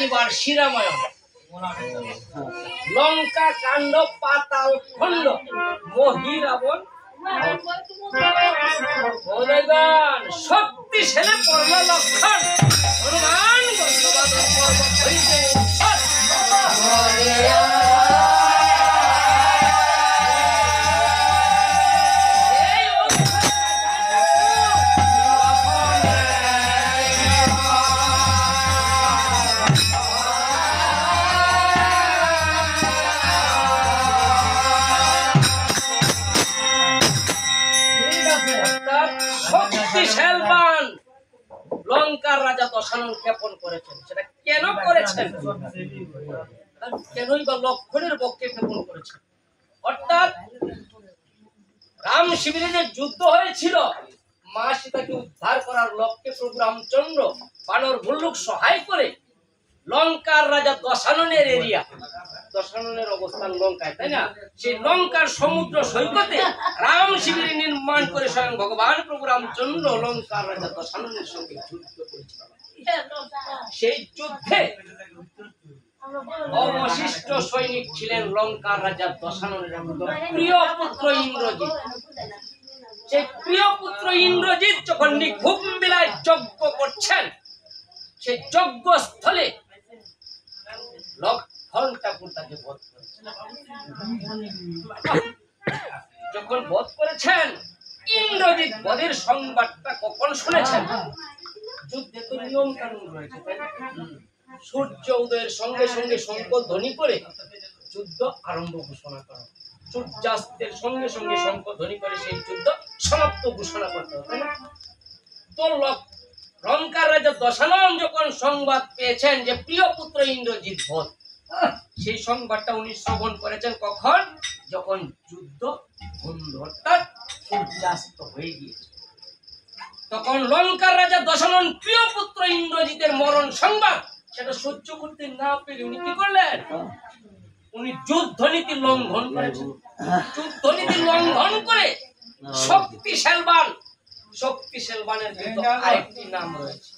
এবার শিরাময় লঙ্কা কাণ্ড পাতাল খণ্ড মহিরাবণ শক্তিশালী পর্ব লক্ষণ হনুমান গন্ধবাদন পর্ব হইতে লঙ্কার রাজা দশানন ক্ষেপণ করেছেন। সেটা কেন করেছেন, কেনই বা লক্ষণের পক্ষে ক্ষেপণ করেছেন? অর্থাৎ রাম শিবিরে যে যুদ্ধ হয়েছিল, মা সীতাকে উদ্ধার করার লক্ষ্যে প্রভু রামচন্দ্র বানর ভল্লুক সহায় করে লঙ্কার রাজা দশাননের এরিয়া, দশাননের অবস্থান লঙ্কায়, তাই না? সেই লঙ্কার সমুদ্র সৈকতে রাম শিবির নির্মাণ করে স্বয়ং ভগবান প্রভু রামচন্দ্র লঙ্কার রাজা দশাননের সঙ্গে যুদ্ধ করেছিল। সেই যুদ্ধে অবশিষ্ট সৈনিক ছিলেন লঙ্কার রাজা দশাননের প্রিয় পুত্র ইন্দ্রজিৎ। সেই প্রিয় পুত্র ইন্দ্রজিৎ যখন নিঘুম বেলায় যজ্ঞ করছেন, সেই যজ্ঞ স্থলে তাকে বধ করেছেন। যখন বধ করেছেন, ইন্দ্রজিৎ বধের সংবাদটা কখন শুনেছেন? যুদ্ধে তো নিয়ম কানুন রয়েছে, তাই না? সূর্য উদয়ের সঙ্গে সঙ্গে শঙ্খ ধ্বনি করে যুদ্ধ আরম্ভ ঘোষণা করা, সূর্যাস্তের সঙ্গে সঙ্গে শঙ্খ ধ্বনি করে সেই যুদ্ধ সমাপ্ত ঘোষণা করতে হবে, তাই না? তো লঙ্কার রাজা দশানন যখন সংবাদ পেয়েছেন যে প্রিয় পুত্র ইন্দ্রজিৎ বধ, সেই সংবাদটা উনি শ্রবণ করেছেন কখন? যখন যুদ্ধ বন্ধ, অর্থাৎ সূর্যাস্ত হয়ে গিয়েছে। তখন লঙ্কার রাজা দশানন প্রিয় পুত্র ইন্দ্রজিতের মরণ সংবাদ সেটা সহ্য করতে না পেরে উনি কি করলেন? উনি যুদ্ধনীতি লঙ্ঘন করেছেন। যুদ্ধনীতি লঙ্ঘন করে শক্তিশাল বান, শক্তিশাল বানের আরেকটি নাম রয়েছে।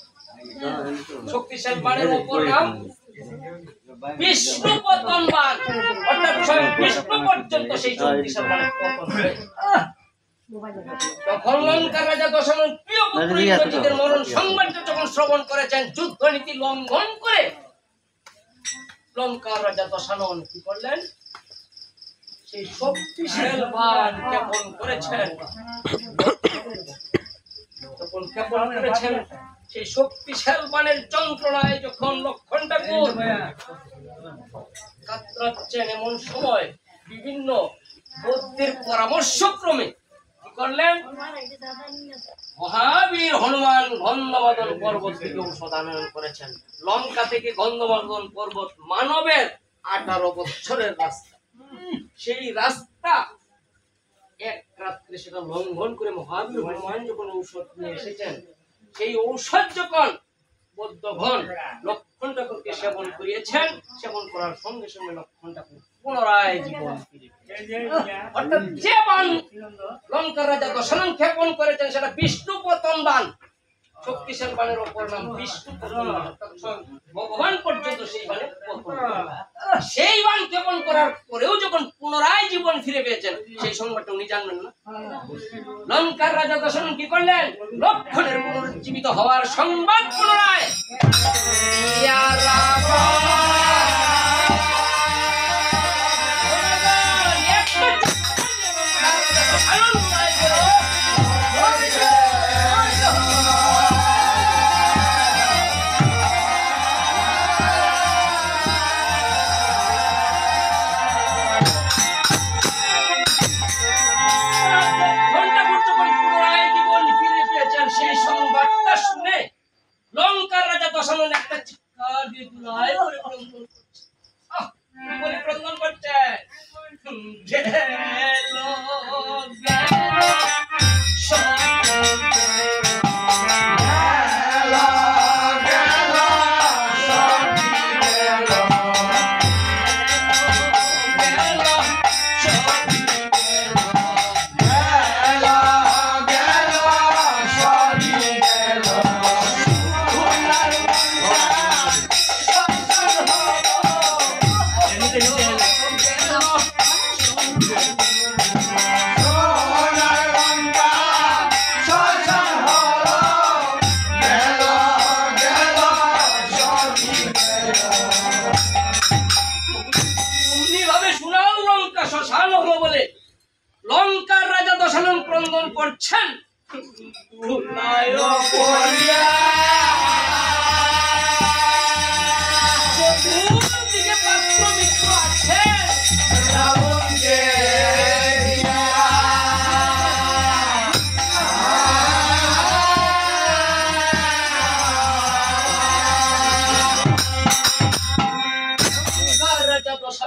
শক্তিশাল বানের অপর নাম বিষ্ণু পতন বান, অর্থাৎ স্বয়ং বিষ্ণু পর্যন্ত সেই শক্তিশাল বানের পতন হয়েছে। তখন লঙ্কার রাজা দশানন প্রিয় পুত্র ইন্দ্রজিতের মরণ সংবাদটা যখন শ্রবণ করেছেন, যুদ্ধনীতি লঙ্ঘন করে লঙ্কার রাজা দশানন কি করলেন? সেই শক্তিশাল বান ক্ষেপণ করেছেন। তখন ক্ষেপণ করেছেন, সেই শক্তিশাল বানের যন্ত্রণায় যখন লক্ষণ ঠাকুর কাতরাচ্ছেন, এমন সময় বিভিন্ন বৌদ্ধের পরামর্শক্রমে কি করলেন? মহাবীর হনুমান গন্ধমাদন পর্বত থেকে ঔষধ আনয়ন করেছেন। লঙ্কা থেকে গন্ধমাদন পর্বত মানবের 18 বছরের রাস্তা। সেই রাস্তা এক রাত্রে সেটা লঙ্ঘন করে মহাবীর হনুমান যখন ঔষধ নিয়ে এসেছেন, সেই ঔষধ যখন বৌদ্ধগণ লক্ষণ ঠাকুরকে সেবন করিয়েছেন, সেবন করার সঙ্গে সঙ্গে লক্ষণ ঠাকুর পুনরায় জীবন ফিরে পেয়েছেন। অর্থাৎ যে বান লঙ্কার রাজা দশানন ক্ষেপণ করেছেন সেটা বিষ্ণু পতন বান, শক্তিশাল বানের অপর নাম বিষ্ণু পতন বান, ভগবান পর্যন্ত সেই বানের পতন। সেই বান ক্ষেপণ করার পরেও যখন পুনরায় জীবন ফিরে পেয়েছেন, সেই সংবাদটা উনি জানবেন না? লঙ্কার রাজা দশানন কি করলেন? লক্ষণের পুনরুজ্জীবিত হওয়ার সংবাদ পুনরায় সেই সংবাদটা শুনে লঙ্কার রাজা দশানন একটা চিৎকার দিয়ে দুলায় পরিক্রন্দন করছে।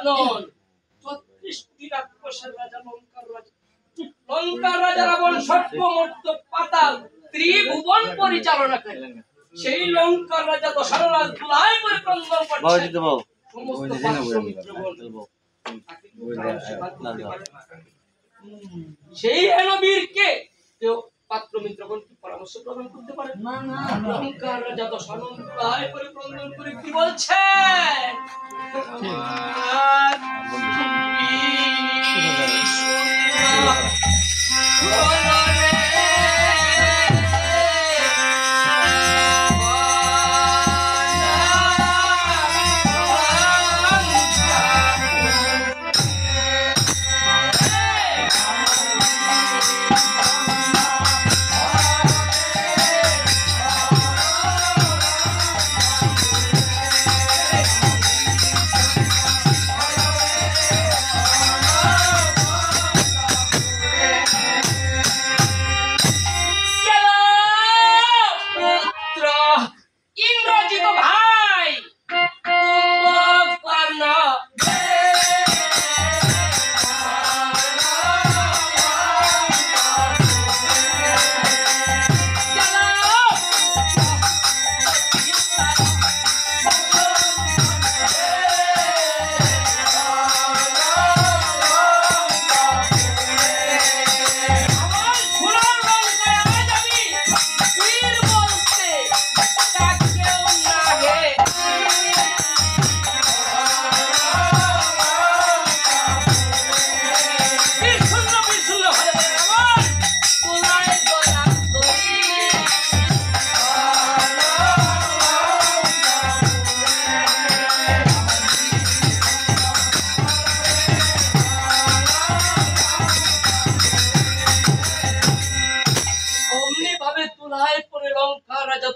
দশানন ৩৬ কোটি রাক্ষসের রাজা লঙ্কার রাজা রাবণ সর্বমর্ত পাতাল ত্রিভুবন পরিচালনা করে। সেই লঙ্কার রাজা দশানন আজ ধুলায় করে ক্রন্দন করছে। সমস্ত পার্শ্বমিত্রগণ তাকে কেউ সেবা করতে পারে না। সেই হেন বীরকে কেউ পাত্র মিত্রগণ কি পরামর্শ প্রদান করতে পারে না? লঙ্কার রাজা দশানন ধুলায় করে ক্রন্দন করে কি বলছেন?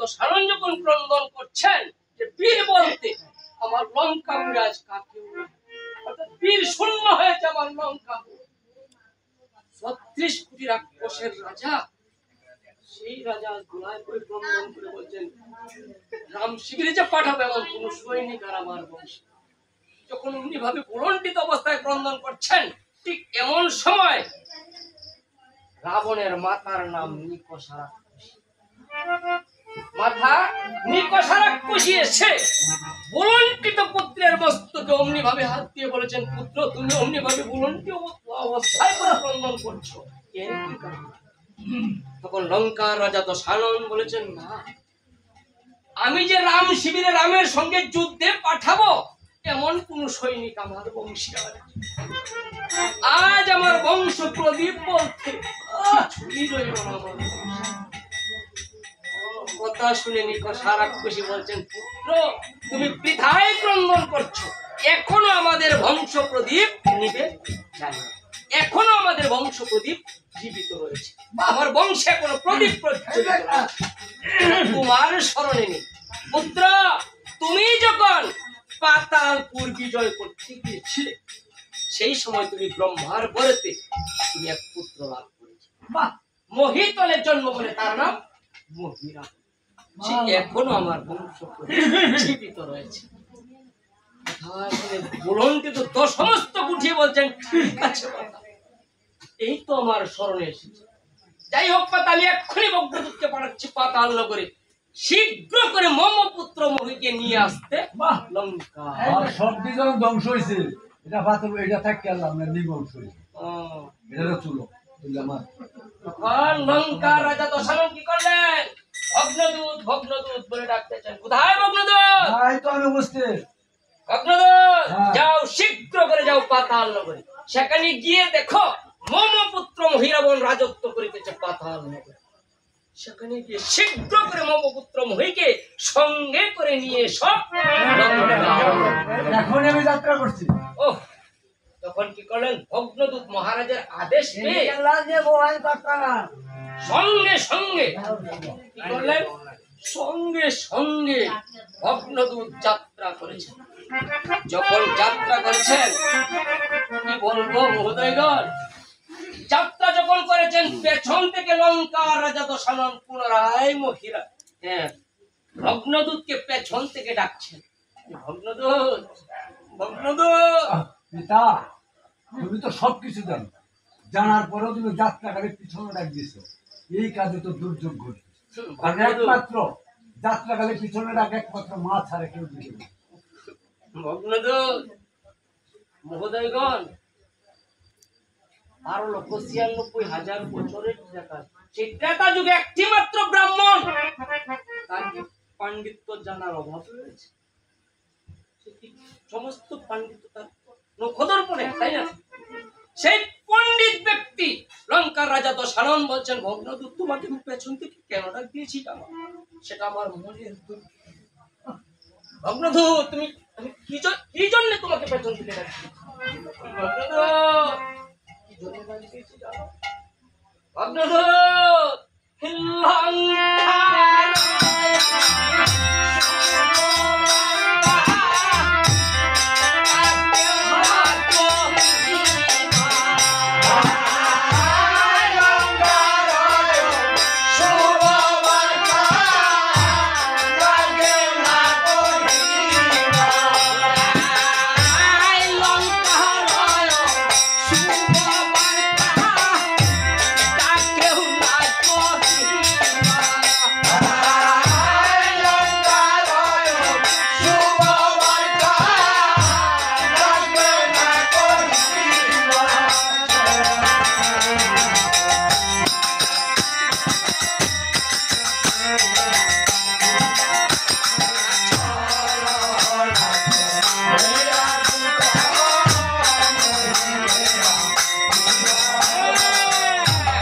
দশানন যখন ক্রন্দন করছেন যে বীর বলতে আমার লঙ্কা বিরাজ কাকে, অর্থাৎ বীর শূন্য হয়েছে আমার লঙ্কা। ৩৬ কোটি রাক্ষসের রাজা, সেই রাজা গোলায় করে ক্রন্দন করে বলছেন রাম শিবিরে যে পাঠাবে এমন কোন সৈনিক আর আমার বংশে। যখন উনি ভাবে গুলণ্ডিত অবস্থায় ক্রন্দন করছেন, ঠিক এমন সময় রাবণের মাতার নাম নিকষা মাথা নিকষা রাক্ষসী এসে বুলণ্ডিত পুত্রের মস্তকে অমনি ভাবে হাত দিয়ে বলেছেন, পুত্র তুমি অমনি ভাবে বুলণ্ডিত অবস্থায় করে ক্রন্দন করছো, এর কি কারণ? তখন লঙ্কার রাজা দশানন বলেছেন, না আমি যে রাম শিবিরে রামের সঙ্গে যুদ্ধে পাঠাবো এমন কোন সৈনিক আমার বংশে আছে। আজ আমার বংশ প্রদীপ বলতে কথা শুনে নিকষা রাক্ষসী বলছেন, পুত্র তুমি বৃথায় ক্রন্দন করছো, এখনো আমাদের বংশ প্রদীপ নিবে জানি, এখনো আমাদের বংশ প্রদীপ জীবিত রয়েছে, আমার বংশে কোনো প্রদীপ প্রজ্বলিত রয়েছে, তোমার স্মরণে নেই। পুত্র তুমি যখন পাতালপুর বিজয় করতে গিয়েছিলে সেই সময় তুমি ব্রহ্মার বরেতে তুমি এক পুত্র লাভ করেছিলে, মহিতলের জন্ম বলে তার নাম মহিরা, সে এখনো আমার বংশ জীবিত রয়েছে। বুলণ্ডিত তো সমস্ত গুছিয়ে বলছেন, ঠিক আছে বাবা, এই তো আমার স্মরণে এসেছে। যাই হোক পাতা, আমি এক্ষুনি বজ্রদূতকে পাঠাচ্ছি পাতাল নগরে, শীঘ্র করে মম পুত্র মহিকে নিয়ে আসতে লঙ্কা। সব বিজন ধ্বংস হয়েছে, এটা পাথর এটা থাকি আল্লাহ আমরা নিবংশ হয়েছে, এটা তুলো আমার। তখন লঙ্কার রাজা দশানন কি করলেন? ভগ্নদূত ভগ্নদূত বলে ডাকতেছেন, কোথায় ভগ্নদূত? এই তো আমি উপস্থিত। ভগ্নদূত যাও, শীঘ্র করে যাও পাতাল নগরে, সেখানে গিয়ে দেখো মম পুত্র মহিরাবণ রাজত্ব করিতেছে পাতাল নগরে। সেখানে গিয়ে শীঘ্র করে মম পুত্র মহিকে সঙ্গে করে নিয়ে সব এখন আমি যাত্রা করছি। ওহ, তখন কি করলেন? ভগ্নদূত মহারাজের আদেশ পেয়ে সঙ্গে সঙ্গে কি করলেন? সঙ্গে সঙ্গে ভগ্নদূত যাত্রা করেছেন। যখন যাত্রা করেছেন, কি বলবো মহোদয়গণ, যাত্রা যখন করেছেন পেছন থেকে লঙ্কার রাজা দশানন পুনরায় মহিরা ভগ্নদূতকে পেছন থেকে ডাকছেন, ভগ্নদূত ভগ্নদূত পিতা তুমি তো সবকিছু জানো, জানার পরেও তুমি যাত্রাকালে পিছনে ডাক দিছো, এই কাজে তো দুর্যোগ ঘটছে। আর একমাত্র যাত্রাকালে পিছনে ডাক একমাত্র মা ছাড়া কেউ দিবে না। ভগ্নদূত মহোদয়গণ, 12,96,000 বছরের ত্রেতা, সেই ত্রেতা যুগে একটি মাত্র ব্রাহ্মণ, তার কি পাণ্ডিত্য জানার অভাব রয়েছে? সে কি সমস্ত পাণ্ডিত্য তার নখদর্পণে, তাই না? সেই পণ্ডিত ব্যক্তি লঙ্কার রাজা দশানন বলছেন, ভগ্নদূত তোমাকে আমি পেছন থেকে কেন ডাক দিয়েছি জানো? সেটা আমার মনের দুঃখ। ভগ্নদূত তুমি আমি কি জন্য তোমাকে পেছন থেকে ডাক দিয়েছি? ভগ্নদূত কি জন্য ডাক দিয়েছি জানো? ভগ্নদূত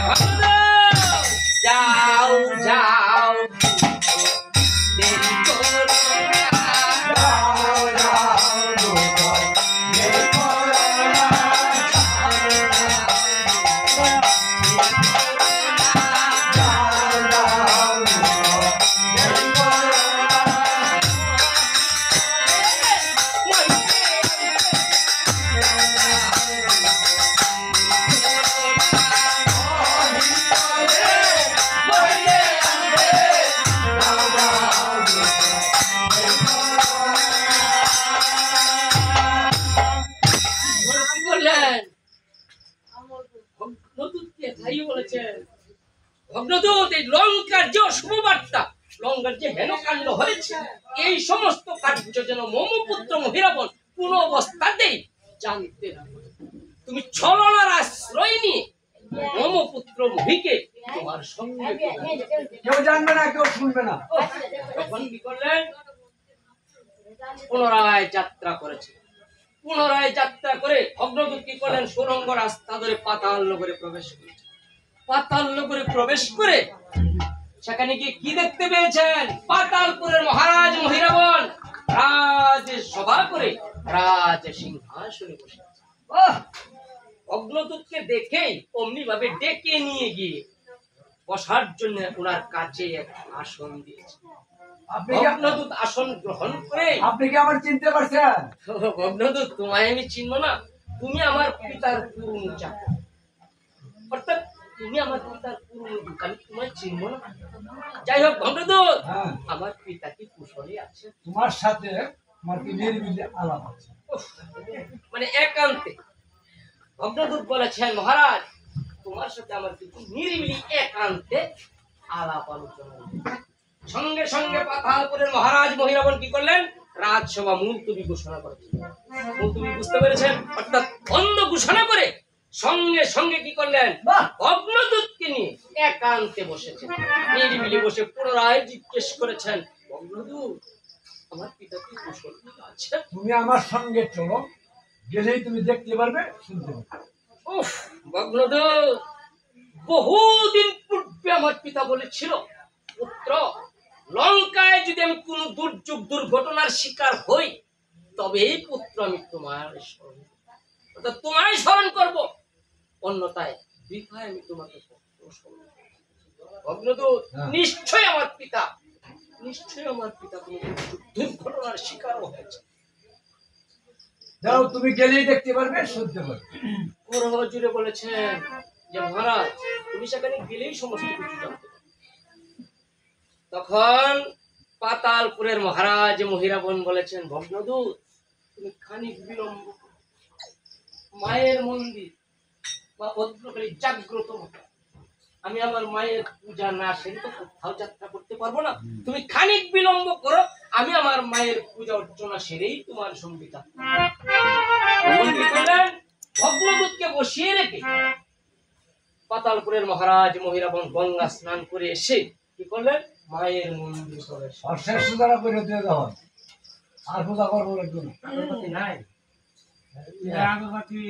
লঙ্কার যাও যাও দেরি করো না। কি বললেন? ভগ্নদূতকে তাই বলেছেন। ভগ্নদূত এই লঙ্কার যে শুভবার্তা, লঙ্কার যে হেনকাণ্ড হয়েছে, এই সমস্ত কার্য যেন মমপুত্র মহিরাবণ কোন অবস্থাতেই জানতে না পারে। তুমি ছলনার আশ্রয় নিয়ে মমপুত্র মহিকে তোমার সঙ্গে কেউ জানবে না, কেউ শুনবে না। তখন কি করলেন? পুনরায় যাত্রা করেছে। পুনরায় যাত্রা করে ভগ্নদূত কি করলেন? সুরঙ্গ রাস্তা ধরে পাতাল নগরে প্রবেশ করেছে। পাতাল নগরে প্রবেশ করে সেখানে গিয়ে কি দেখতে পেয়েছেন? পাতালপুরের মহারাজ মহিরাবণ রাজ সভা করে রাজ সিংহাসনে বসে আছে। ভগ্নদূতকে দেখেই অমনি ভাবে ডেকে নিয়ে গিয়ে বসার জন্য ওনার কাছে এক আসন দিয়েছে। ভগ্নদূত আসন গ্রহণ করে, আপনি কি আমার চিনতে পারছেন? ভগ্নদূত তোমায় আমি চিনব না? তুমি আমার পিতার পূর্ণ চাকর, অর্থাৎ তুমি আমার পিতার পূর্ণ দূত, আমি তোমায় চিনব না? যাই হোক ভগ্নদূত, আমার পিতা কি কুশলে আছে? তোমার সাথে আমার কি নির্বিলি আলাপ আছে। মানে একান্তে ভগ্নদূত বলেছেন, মহারাজ তোমার সাথে আমার কিছু নিরিবিলি একান্তে আলাপ আলোচনা। সঙ্গে সঙ্গে পাতালপুরের মহারাজ মহিরাবণ কি করলেন? রাজসভা মুলতবি ঘোষণা করেছেন। মুলতবি বুঝতে পেরেছেন? অর্থাৎ বন্ধ ঘোষণা করে সঙ্গে সঙ্গে কি করলেন? ভগ্নদূতকে নিয়ে একান্তে বসেছেন। নিরিবিলি বসে পুনরায় জিজ্ঞেস করেছেন, ভগ্নদূত আমার পিতা কি কুশল আছে? তুমি আমার সঙ্গে চলো, গেলেই তুমি দেখতে পারবে, শুনতে পারবে। উফ ভগ্নদূত, বহুদিন পূর্বে আমার পিতা বলেছিল, পুত্র লঙ্কায় যদি আমি কোন দুর্যোগ দুর্ঘটনার শিকার হই, তবেই পুত্র আমি তোমার স্মরণ, অর্থাৎ তোমায় স্মরণ করবো, অন্যথায় বৃথায় আমি তোমাকে স্মরণ করব। ভগ্নদূত, নিশ্চয়ই আমার পিতা কোন দুর্ঘটনার শিকার হয়েছে। যাও, তুমি গেলেই দেখতে পারবে, শুনতে পারবে। পুরো জুড়ে বলেছেন যে মহারাজ তুমি সেখানে গেলেই সমস্ত কিছু জানতে পারবে। তখন পাতালপুরের মহারাজ মহিরাবণ বলেছেন, ভগ্নদূত তুমি খানিক বিলম্ব করো। মায়ের মন্দির বা ভদ্রকালী জাগ্রত মাতা, আমি আমার মায়ের পূজা না সেরে তো কোথাও যাত্রা করতে পারবো না। তুমি খানিক বিলম্ব করো, আমি আমার মায়ের পূজা অর্চনা সেরেই তোমার সঙ্গে যাত্রা করলেন। ভগ্নদূতকে বসিয়ে রেখে পাতালপুরের মহারাজ মহিরাবন গঙ্গা স্নান করে এসে কি করলেন, মায়ের মন্দির প্রবেশ। আর শেষ পূজাটা করে দিয়ে দেওয়া হয়। আর পূজা করবো একজন আগরবাতি নাই, আগরবাতি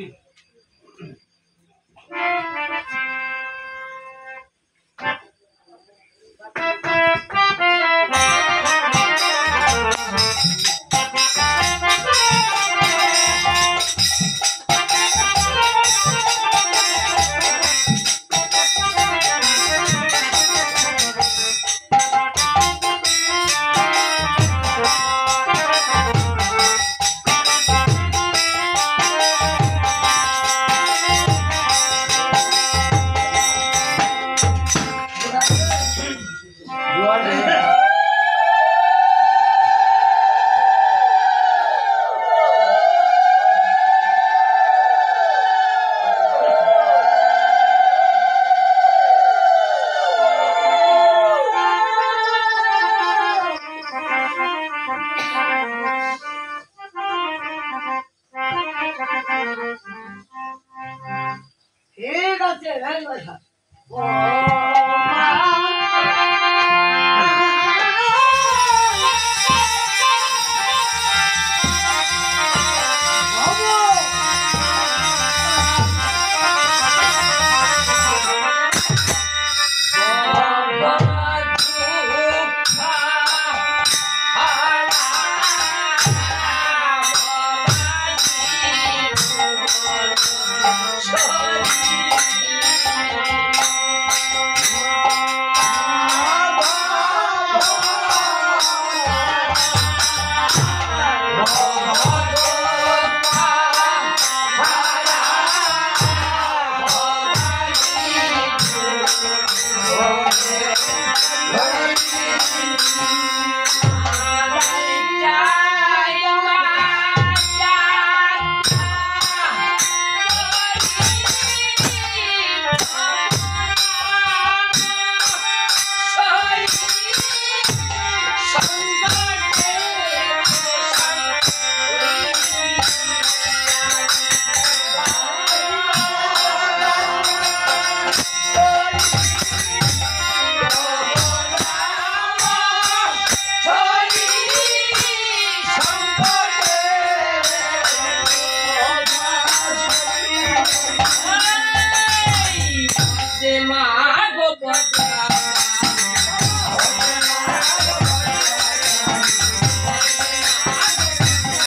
ঠিক আছে বাবা